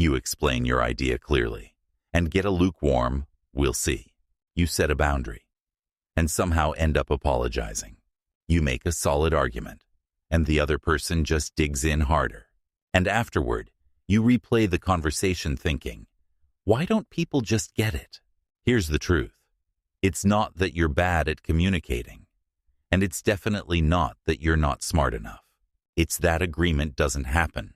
You explain your idea clearly and get a lukewarm, "we'll see." You set a boundary and somehow end up apologizing. You make a solid argument and the other person just digs in harder. And afterward, you replay the conversation thinking, why don't people just get it? Here's the truth. It's not that you're bad at communicating, and it's definitely not that you're not smart enough. It's that agreement doesn't happen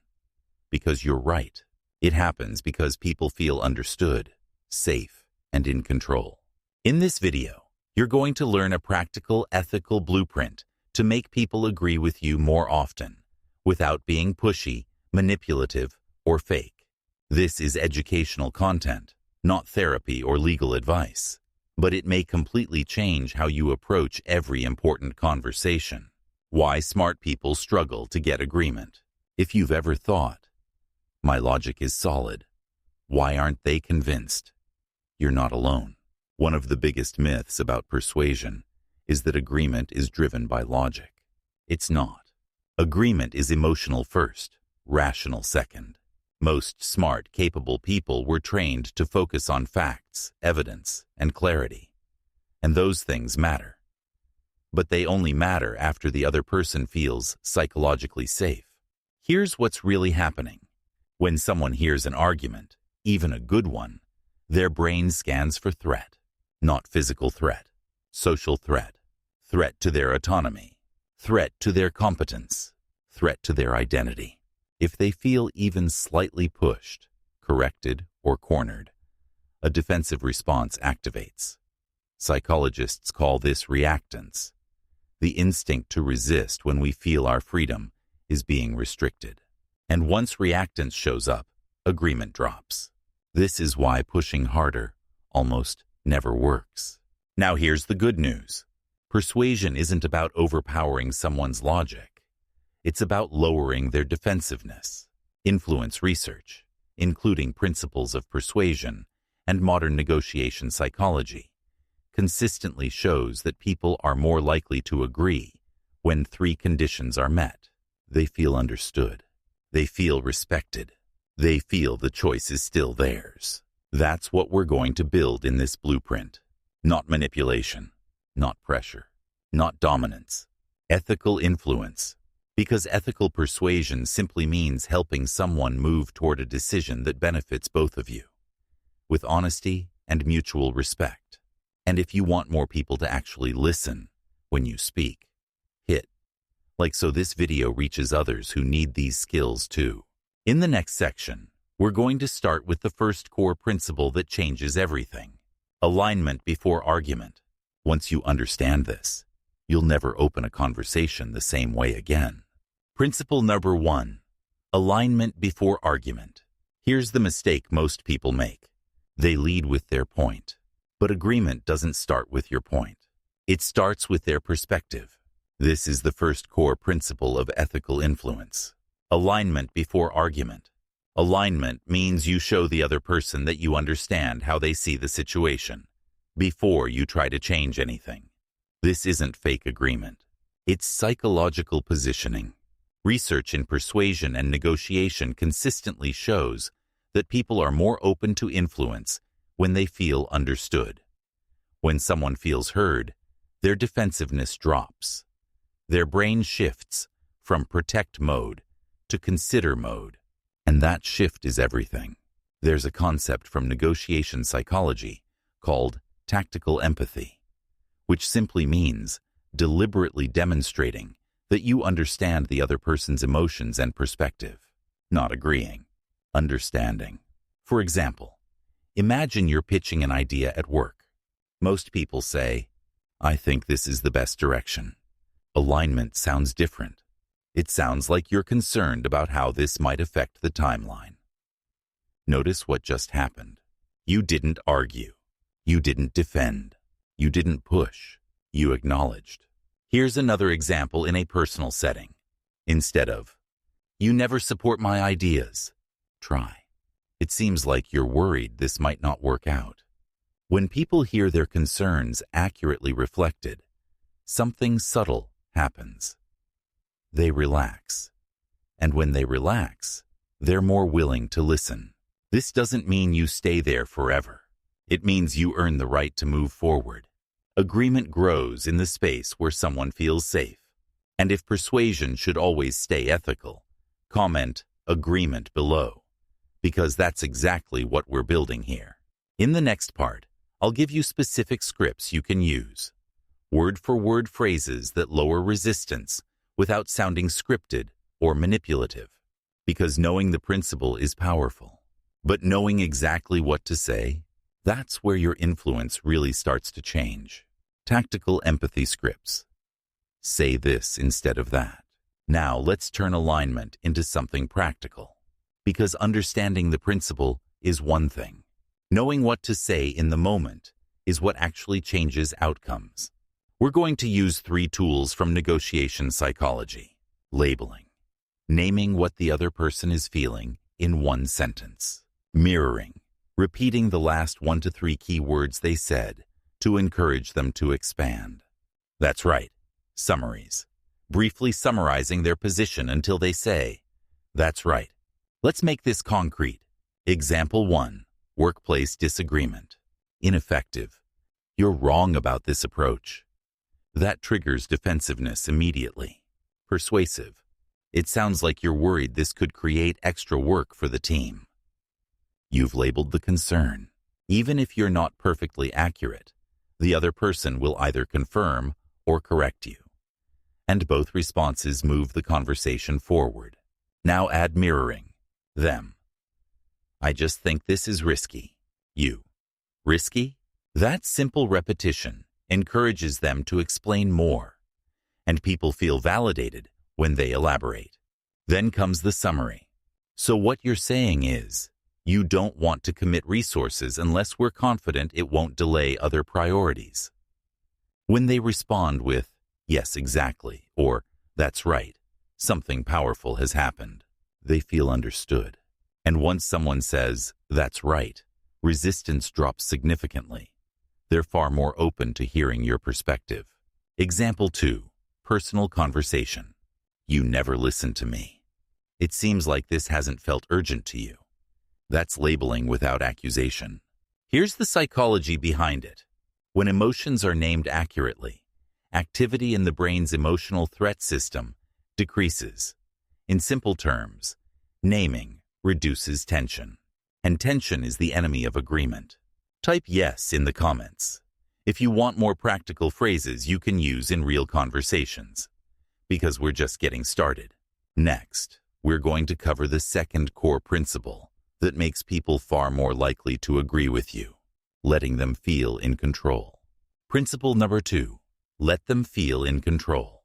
because you're right. It happens because people feel understood, safe, and in control. In this video, you're going to learn a practical, ethical blueprint to make people agree with you more often, without being pushy, manipulative, or fake. This is educational content, not therapy or legal advice, but it may completely change how you approach every important conversation. Why smart people struggle to get agreement. If you've ever thought, my logic is solid, why aren't they convinced? You're not alone. One of the biggest myths about persuasion is that agreement is driven by logic. It's not. Agreement is emotional first, rational second. Most smart, capable people were trained to focus on facts, evidence, and clarity. And those things matter. But they only matter after the other person feels psychologically safe. Here's what's really happening. When someone hears an argument, even a good one, their brain scans for threat. Not physical threat, social threat, threat to their autonomy, threat to their competence, threat to their identity. If they feel even slightly pushed, corrected, or cornered, a defensive response activates. Psychologists call this reactance, the instinct to resist when we feel our freedom is being restricted. And once reactance shows up, agreement drops. This is why pushing harder almost never works. Now here's the good news. Persuasion isn't about overpowering someone's logic. It's about lowering their defensiveness. Influence research, including principles of persuasion and modern negotiation psychology, consistently shows that people are more likely to agree when three conditions are met. They feel understood. They feel respected. They feel the choice is still theirs. That's what we're going to build in this blueprint. Not manipulation, not pressure, not dominance. Ethical influence. Because ethical persuasion simply means helping someone move toward a decision that benefits both of you, with honesty and mutual respect. And if you want more people to actually listen when you speak, hit like so this video reaches others who need these skills too. In the next section, we're going to start with the first core principle that changes everything. Alignment before argument. Once you understand this, you'll never open a conversation the same way again. Principle number 1. Alignment before argument. Here's the mistake most people make. They lead with their point. But agreement doesn't start with your point. It starts with their perspective. This is the first core principle of ethical influence. Alignment before argument. Alignment means you show the other person that you understand how they see the situation before you try to change anything. This isn't fake agreement. It's psychological positioning. Research in persuasion and negotiation consistently shows that people are more open to influence when they feel understood. When someone feels heard, their defensiveness drops. Their brain shifts from protect mode to consider mode. And that shift is everything. There's a concept from negotiation psychology called tactical empathy, which simply means deliberately demonstrating that you understand the other person's emotions and perspective. Not agreeing, understanding. For example, imagine you're pitching an idea at work. Most people say, I think this is the best direction. Alignment sounds different. It sounds like you're concerned about how this might affect the timeline. Notice what just happened. You didn't argue. You didn't defend. You didn't push. You acknowledged. Here's another example in a personal setting. Instead of, you never support my ideas, try, it seems like you're worried this might not work out. When people hear their concerns accurately reflected, something subtle happens. They relax. And when they relax, they're more willing to listen. This doesn't mean you stay there forever. It means you earn the right to move forward. Agreement grows in the space where someone feels safe. And if persuasion should always stay ethical, comment agreement below, because that's exactly what we're building here. In the next part, I'll give you specific scripts you can use. Word-for-word phrases that lower resistance without sounding scripted or manipulative. Because knowing the principle is powerful. But knowing exactly what to say, that's where your influence really starts to change. Tactical empathy scripts. Say this instead of that. Now let's turn alignment into something practical. Because understanding the principle is one thing. Knowing what to say in the moment is what actually changes outcomes. We're going to use 3 tools from negotiation psychology. Labeling. Naming what the other person is feeling in 1 sentence. Mirroring. Repeating the last 1 to 3 key words they said to encourage them to expand. That's right. Summaries. Briefly summarizing their position until they say, "That's right." Let's make this concrete. Example 1. Workplace disagreement. Ineffective. You're wrong about this approach. That triggers defensiveness immediately. Persuasive. It sounds like you're worried this could create extra work for the team. You've labeled the concern. Even if you're not perfectly accurate, the other person will either confirm or correct you. And both responses move the conversation forward. Now add mirroring. Them. I just think this is risky. You. Risky? That simple repetition encourages them to explain more, and people feel validated when they elaborate. Then comes the summary. So what you're saying is, you don't want to commit resources unless we're confident it won't delay other priorities. When they respond with, "Yes, exactly," or "That's right," something powerful has happened. They feel understood. And once someone says, "That's right," resistance drops significantly. They're far more open to hearing your perspective. Example 2. Personal conversation. You never listen to me. It seems like this hasn't felt urgent to you. That's labeling without accusation. Here's the psychology behind it. When emotions are named accurately, activity in the brain's emotional threat system decreases. In simple terms, naming reduces tension. And tension is the enemy of agreement. Type yes in the comments if you want more practical phrases you can use in real conversations, because we're just getting started. Next, we're going to cover the second core principle that makes people far more likely to agree with you, letting them feel in control. Principle number 2, let them feel in control.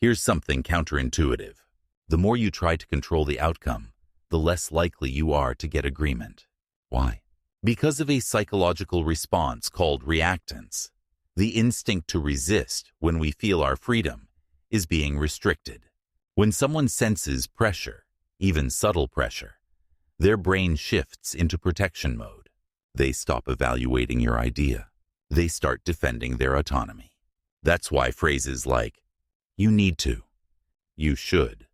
Here's something counterintuitive. The more you try to control the outcome, the less likely you are to get agreement. Why? Because of a psychological response called reactance. The instinct to resist when we feel our freedom is being restricted. When someone senses pressure, even subtle pressure, their brain shifts into protection mode. They stop evaluating your idea. They start defending their autonomy. That's why phrases like, "You need to," "You should,"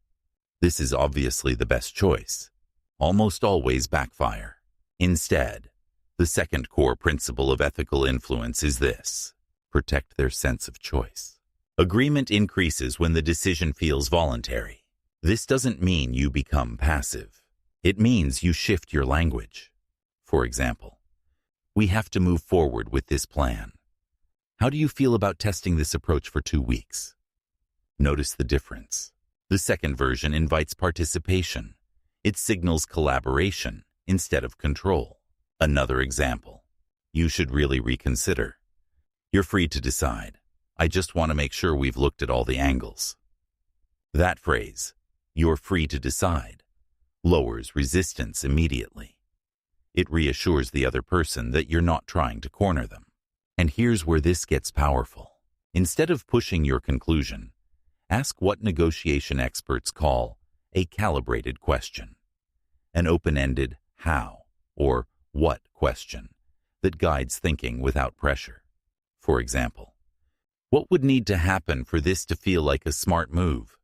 "This is obviously the best choice," almost always backfire. Instead, the second core principle of ethical influence is this: protect their sense of choice. Agreement increases when the decision feels voluntary. This doesn't mean you become passive. It means you shift your language. For example, "We have to move forward with this plan. How do you feel about testing this approach for 2 weeks?" Notice the difference. The second version invites participation. It signals collaboration instead of control. Another example. "You should really reconsider. You're free to decide. I just want to make sure we've looked at all the angles." That phrase, "you're free to decide," lowers resistance immediately. It reassures the other person that you're not trying to corner them. And here's where this gets powerful. Instead of pushing your conclusion, ask what negotiation experts call a calibrated question. An open-ended how or what question that guides thinking without pressure. For example, what would need to happen for this to feel like a smart move?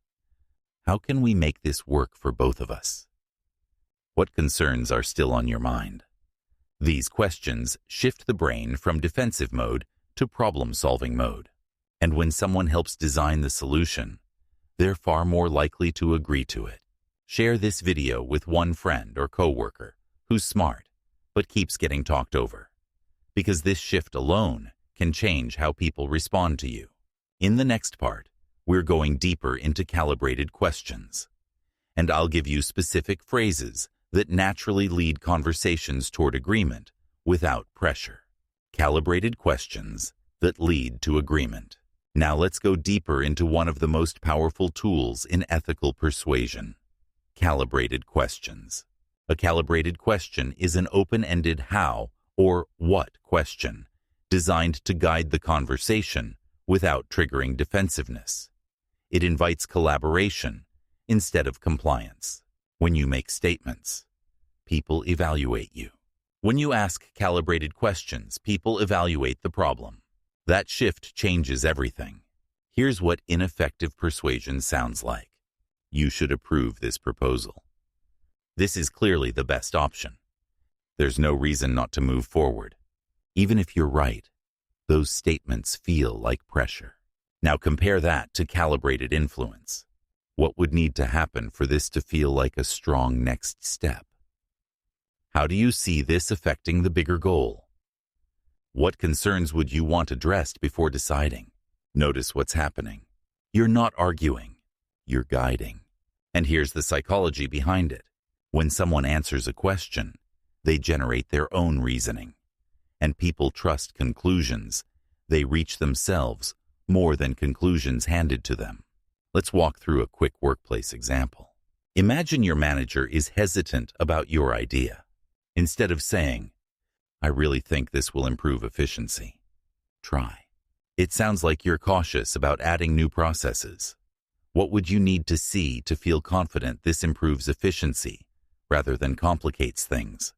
How can we make this work for both of us? What concerns are still on your mind? These questions shift the brain from defensive mode to problem-solving mode. And when someone helps design the solution, they're far more likely to agree to it. Share this video with one friend or coworker who's smart but keeps getting talked over, because this shift alone can change how people respond to you. In the next part, we're going deeper into calibrated questions, and I'll give you specific phrases that naturally lead conversations toward agreement without pressure. Calibrated questions that lead to agreement. Now let's go deeper into one of the most powerful tools in ethical persuasion: calibrated questions. A calibrated question is an open-ended how or what question designed to guide the conversation without triggering defensiveness. It invites collaboration instead of compliance. When you make statements, people evaluate you. When you ask calibrated questions, people evaluate the problem. That shift changes everything. Here's what ineffective persuasion sounds like. You should approve this proposal. This is clearly the best option. There's no reason not to move forward. Even if you're right, those statements feel like pressure. Now compare that to calibrated influence. What would need to happen for this to feel like a strong next step? How do you see this affecting the bigger goal? What concerns would you want addressed before deciding? Notice what's happening. You're not arguing, you're guiding. And here's the psychology behind it. When someone answers a question, they generate their own reasoning. And people trust conclusions they reach themselves more than conclusions handed to them. Let's walk through a quick workplace example. Imagine your manager is hesitant about your idea. Instead of saying, "I really think this will improve efficiency," try, "It sounds like you're cautious about adding new processes. What would you need to see to feel confident this improves efficiency rather than complicates things?"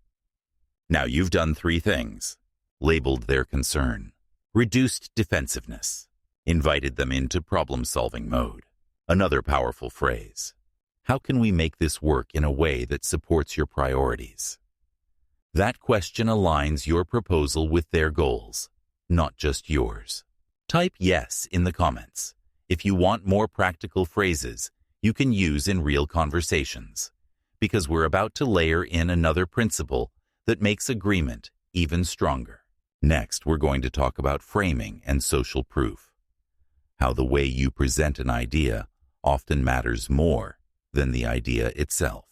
Now you've done 3 things: labeled their concern, reduced defensiveness, invited them into problem-solving mode. Another powerful phrase: how can we make this work in a way that supports your priorities? That question aligns your proposal with their goals, not just yours. Type yes in the comments if you want more practical phrases you can use in real conversations, because we're about to layer in another principle that makes agreement even stronger. Next, we're going to talk about framing and social proof. How the way you present an idea often matters more than the idea itself.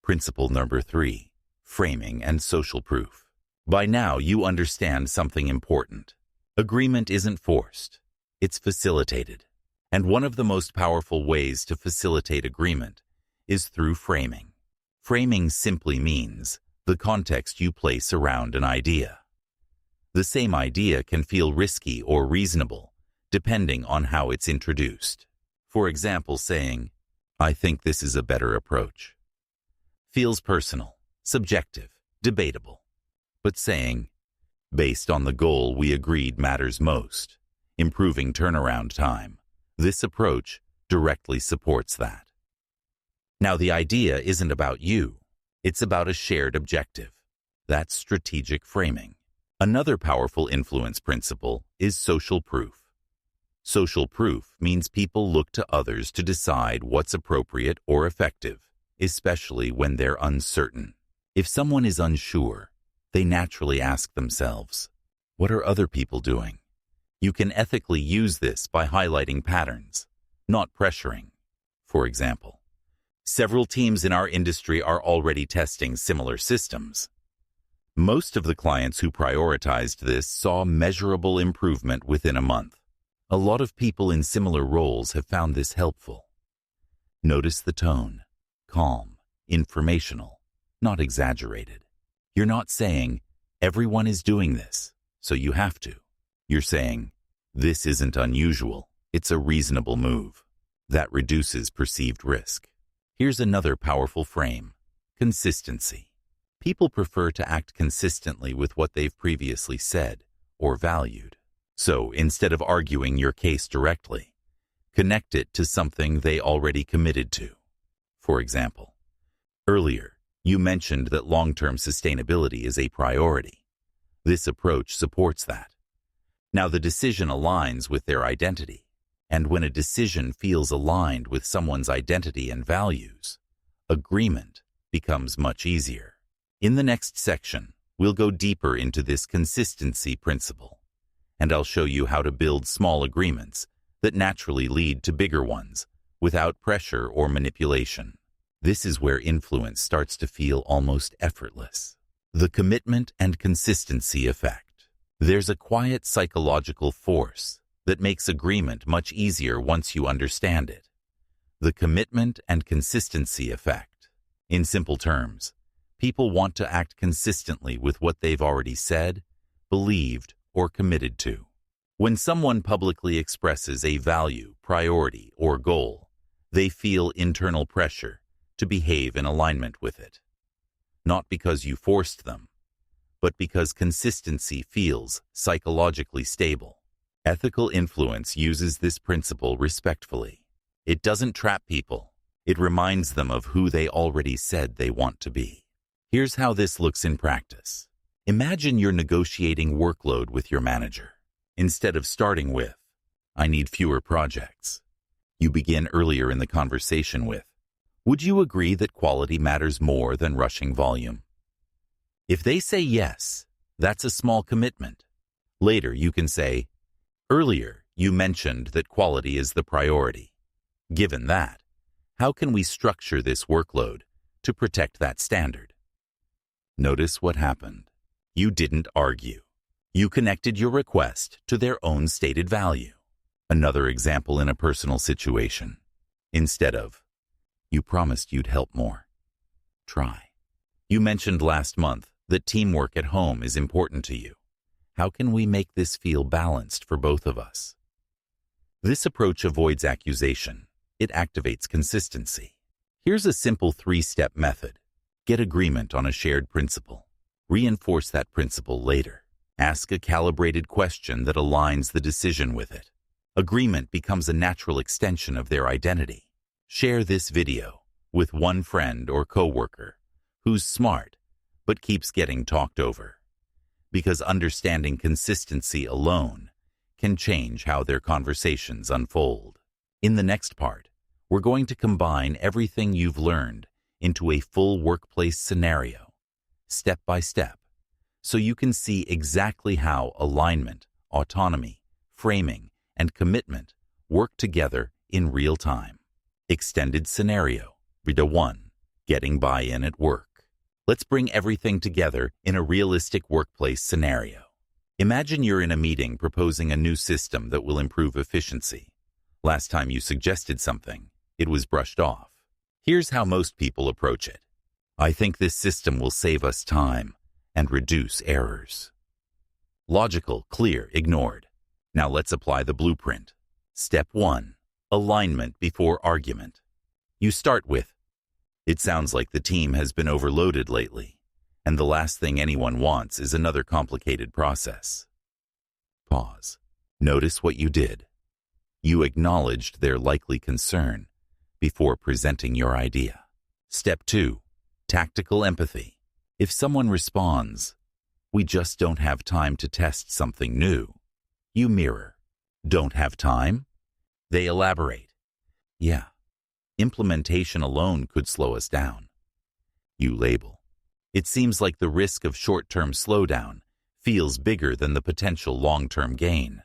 Principle number 3, framing and social proof. By now, you understand something important. Agreement isn't forced, it's facilitated. And one of the most powerful ways to facilitate agreement is through framing. Framing simply means the context you place around an idea. The same idea can feel risky or reasonable, depending on how it's introduced. For example, saying, "I think this is a better approach," feels personal, subjective, debatable. But saying, "Based on the goal we agreed matters most, improving turnaround time," this approach directly supports that. Now, the idea isn't about you. It's about a shared objective. That's strategic framing. Another powerful influence principle is social proof. Social proof means people look to others to decide what's appropriate or effective, especially when they're uncertain. If someone is unsure, they naturally ask themselves, "What are other people doing?" You can ethically use this by highlighting patterns, not pressuring. For example, several teams in our industry are already testing similar systems. Most of the clients who prioritized this saw measurable improvement within a month. A lot of people in similar roles have found this helpful. Notice the tone: calm, informational, not exaggerated. You're not saying, "Everyone is doing this, so you have to." You're saying, "This isn't unusual, it's a reasonable move." That reduces perceived risk. Here's another powerful frame: consistency. People prefer to act consistently with what they've previously said or valued. So instead of arguing your case directly, connect it to something they already committed to. For example, earlier, You mentioned that long-term sustainability is a priority. This approach supports that. Now the decision aligns with their identity, and when a decision feels aligned with someone's identity and values, agreement becomes much easier. In the next section, we'll go deeper into this consistency principle, and I'll show you how to build small agreements that naturally lead to bigger ones without pressure or manipulation. This is where influence starts to feel almost effortless. The commitment and consistency effect. There's a quiet psychological force that makes agreement much easier once you understand it. The commitment and consistency effect. In simple terms, people want to act consistently with what they've already said, believed, or committed to. When someone publicly expresses a value, priority, or goal, they feel internal pressure to behave in alignment with it. Not because you forced them, but because consistency feels psychologically stable. Ethical influence uses this principle respectfully. It doesn't trap people. It reminds them of who they already said they want to be. Here's how this looks in practice. Imagine you're negotiating workload with your manager. Instead of starting with, "I need fewer projects," you begin earlier in the conversation with, "Would you agree that quality matters more than rushing volume?" If they say yes, that's a small commitment. Later, you can say, "Earlier, you mentioned that quality is the priority. Given that, how can we structure this workload to protect that standard?" Notice what happened. You didn't argue. You connected your request to their own stated value. Another example in a personal situation. Instead of, "You promised you'd help more," try, "You mentioned last month that teamwork at home is important to you. How can we make this feel balanced for both of us?" This approach avoids accusation. It activates consistency. Here's a simple 3-step method. Get agreement on a shared principle. Reinforce that principle later. Ask a calibrated question that aligns the decision with it. Agreement becomes a natural extension of their identity. Share this video with one friend or coworker who's smart but keeps getting talked over, because understanding consistency alone can change how their conversations unfold. In the next part, we're going to combine everything you've learned into a full workplace scenario, step by step, so you can see exactly how alignment, autonomy, framing, and commitment work together in real time. Extended scenario. Video 1. Getting buy-in at work. Let's bring everything together in a realistic workplace scenario. Imagine you're in a meeting proposing a new system that will improve efficiency. Last time you suggested something, it was brushed off. Here's how most people approach it. "I think this system will save us time and reduce errors." Logical, clear, ignored. Now let's apply the blueprint. Step 1. Alignment before argument. You start with, "It sounds like the team has been overloaded lately, and the last thing anyone wants is another complicated process." Pause. Notice what you did. You acknowledged their likely concern before presenting your idea. Step 2. Tactical empathy. If someone responds, "We just don't have time to test something new," you mirror, "Don't have time?" They elaborate, "Yeah, implementation alone could slow us down." You label, "It seems like the risk of short-term slowdown feels bigger than the potential long-term gain."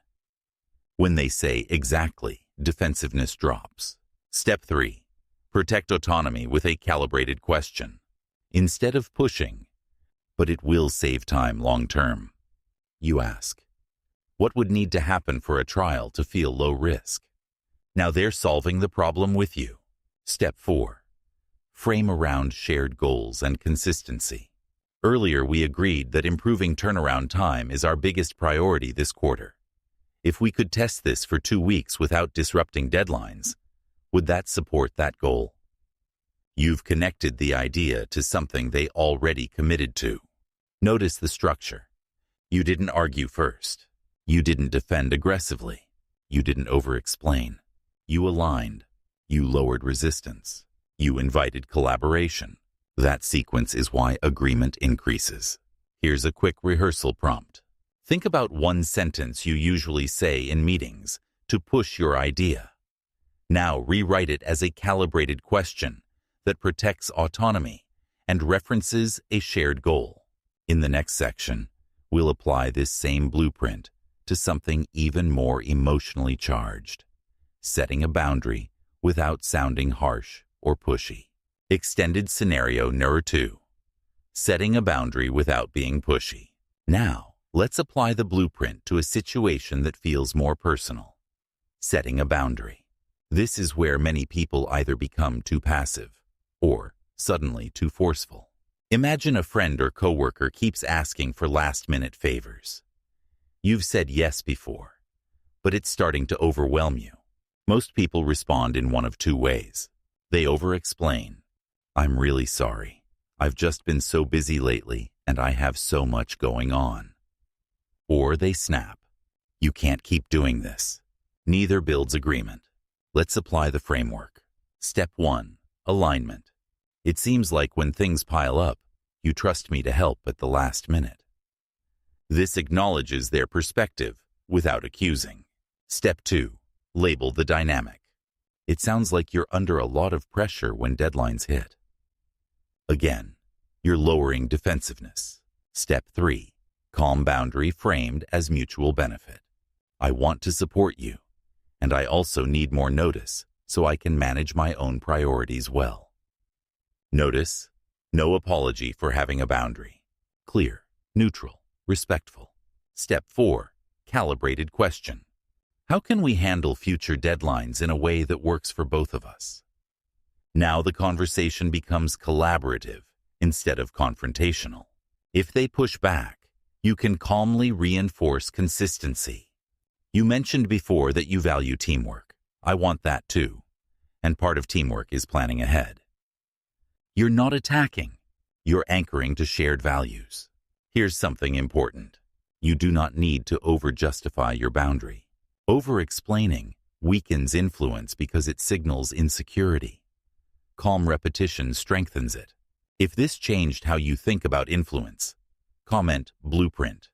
When they say exactly, defensiveness drops. Step 3. Protect autonomy with a calibrated question. Instead of pushing, "But it will save time long-term," you ask, "What would need to happen for a trial to feel low risk?" Now they're solving the problem with you. Step 4. Frame around shared goals and consistency. Earlier, we agreed that improving turnaround time is our biggest priority this quarter. If we could test this for 2 weeks without disrupting deadlines, would that support that goal? You've connected the idea to something they already committed to. Notice the structure. You didn't argue first. You didn't defend aggressively. You didn't over-explain. You aligned. You lowered resistance. You invited collaboration. That sequence is why agreement increases. Here's a quick rehearsal prompt. Think about one sentence you usually say in meetings to push your idea. Now rewrite it as a calibrated question that protects autonomy and references a shared goal. In the next section, we'll apply this same blueprint to something even more emotionally charged, setting a boundary without sounding harsh or pushy. Extended scenario number 2. Setting a boundary without being pushy. Now, let's apply the blueprint to a situation that feels more personal. Setting a boundary. This is where many people either become too passive or suddenly too forceful. Imagine a friend or coworker keeps asking for last-minute favors. You've said yes before, but it's starting to overwhelm you. Most people respond in one of two ways. They over-explain. I'm really sorry. I've just been so busy lately and I have so much going on. Or they snap. You can't keep doing this. Neither builds agreement. Let's apply the framework. Step 1. Alignment. It seems like when things pile up, you trust me to help at the last minute. This acknowledges their perspective without accusing. Step 2. Label the dynamic. It sounds like you're under a lot of pressure when deadlines hit. Again, you're lowering defensiveness. Step 3. Calm boundary framed as mutual benefit. I want to support you, and I also need more notice so I can manage my own priorities well. Notice, no apology for having a boundary. Clear, neutral, respectful. Step 4. Calibrated question. How can we handle future deadlines in a way that works for both of us? Now the conversation becomes collaborative instead of confrontational. If they push back, you can calmly reinforce consistency. You mentioned before that you value teamwork. I want that too. And part of teamwork is planning ahead. You're not attacking. You're anchoring to shared values. Here's something important. You do not need to over-justify your boundary. Over-explaining weakens influence because it signals insecurity. Calm repetition strengthens it. If this changed how you think about influence, comment blueprint,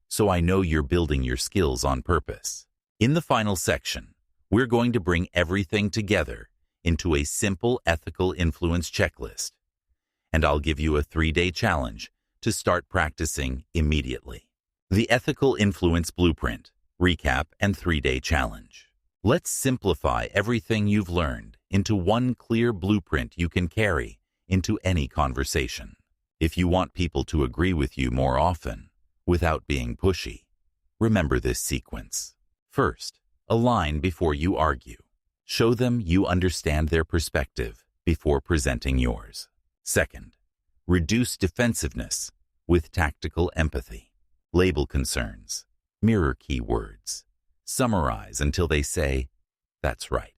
so I know you're building your skills on purpose. In the final section, we're going to bring everything together into a simple ethical influence checklist, and I'll give you a 3-day challenge to start practicing immediately. The Ethical Influence Blueprint, Recap, and 3-day challenge. Let's simplify everything you've learned into one clear blueprint you can carry into any conversation. If you want people to agree with you more often, without being pushy, remember this sequence. First, align before you argue. Show them you understand their perspective before presenting yours. Second, reduce defensiveness with tactical empathy. Label concerns, mirror keywords, summarize until they say, "That's right."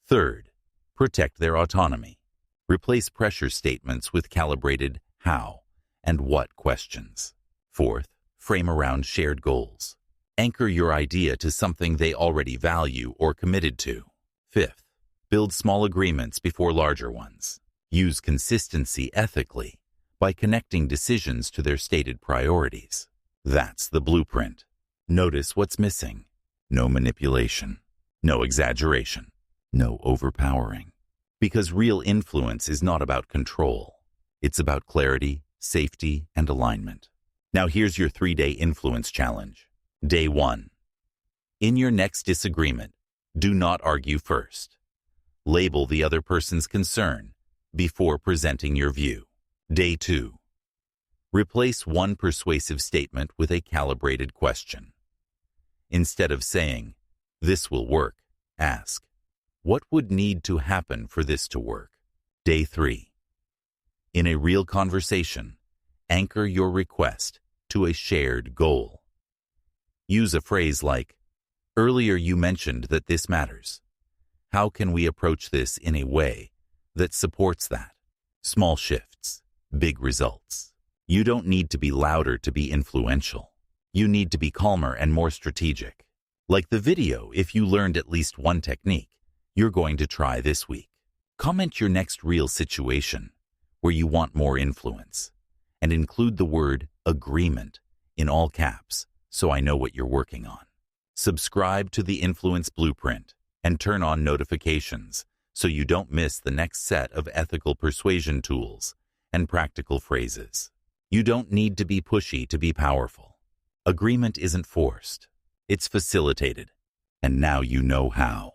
Third, protect their autonomy. Replace pressure statements with calibrated how and what questions. Fourth, frame around shared goals. Anchor your idea to something they already value or committed to. Fifth, build small agreements before larger ones. Use consistency ethically by connecting decisions to their stated priorities. That's the blueprint. Notice what's missing. No manipulation, no exaggeration, no overpowering. Because real influence is not about control. It's about clarity, safety, and alignment. Now here's your 3-day influence challenge. Day 1. In your next disagreement, do not argue first. Label the other person's concern before presenting your view. Day 2. Replace one persuasive statement with a calibrated question. Instead of saying, "This will work," ask, "What would need to happen for this to work?" Day 3. In a real conversation, anchor your request to a shared goal. Use a phrase like, "Earlier you mentioned that this matters. How can we approach this in a way that supports that?" Small shifts, big results. You don't need to be louder to be influential. You need to be calmer and more strategic. Like the video, if you learned at least one technique you're going to try this week. Comment your next real situation where you want more influence, and include the word agreement in all caps so I know what you're working on. Subscribe to the Influence Blueprint and turn on notifications so you don't miss the next set of ethical persuasion tools and practical phrases. You don't need to be pushy to be powerful. Agreement isn't forced. It's facilitated. And now you know how.